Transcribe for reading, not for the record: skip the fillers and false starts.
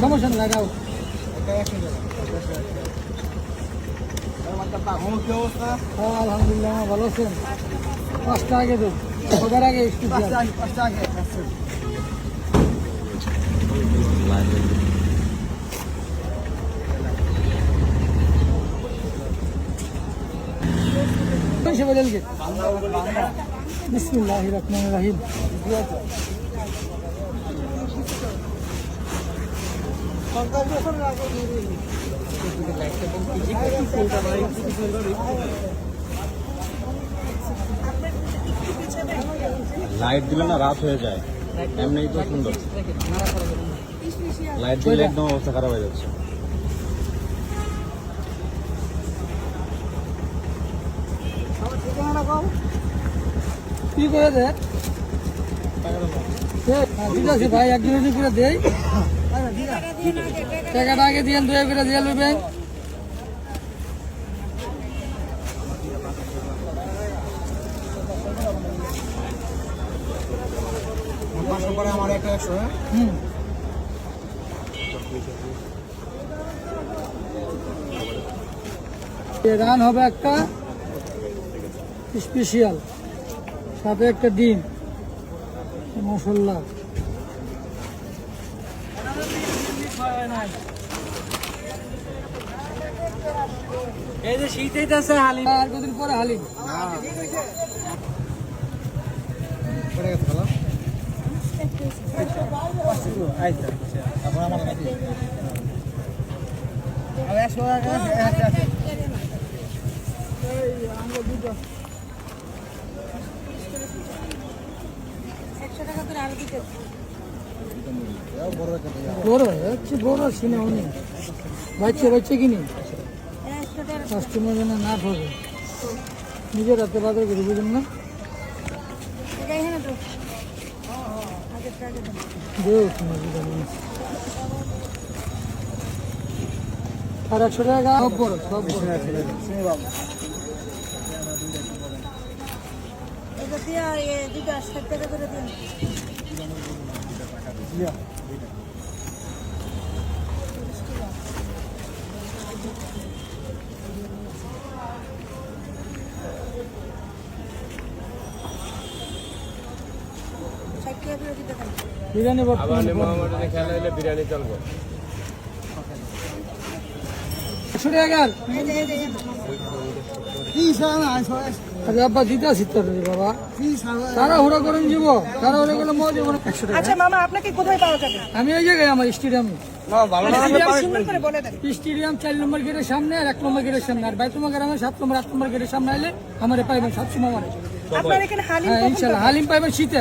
সমস্যা লাগাও আলহামদুলিল্লাহ ভালো আছেন। 5টা আগে তো ওদের আগে একটু 5টা আগে বিসমিল্লাহির রহমানির রহিম। লাইট দিলে না রাত হয়ে যায়, এমনি তো সুন্দর। লাইট দিলে একদম অবস্থা খারাপ হয়ে যাচ্ছে। কি করে দেয় ঠিক আছে ভাই, একজনের করে দেই। টাকাটা আগে দিয়ে 2 করে দিয়ে নেবেন। আমার একটা 100। রান হবে একটা স্পেশাল, সাথে একটা ডিম মশলা। এই যে শীতেই আছে হালিম, আর কদিন পরে হালিম। বড় সিনে উনি বাচ্চা কিনি কাস্টমার যেন না ঠকে, নিজের হাতে বাজার করে বুঝুন না। আর 100 টাকা সব বড় বিরিয়ানি বিরিয়ানি চলবো 100 টাকা। আব্বা দিতে আসি তোর বাবা, তাড়াহুড়ো করেন যাব, তাড়াহুড়ো করলে মজা যাব না। 100 টাকা। আচ্ছা মামা, আপনাকে কোথায় পাওয়া যাবে? আমি ওই জায়গায় আমার স্টেডিয়ামে। সুন্দর করে বলে দেন। স্টেডিয়াম 4 নম্বর গেটের সামনে আর 1 নম্বর গেটের সামনে, আর বাইতুমা গ্রামে 7 নম্বর 8 নম্বর গেটের সামনে আইলে আমার পাইবেন সবসময়। আপনার এখানে হালিম ইনশাল্লাহ হালিম পাইবেন শীতে।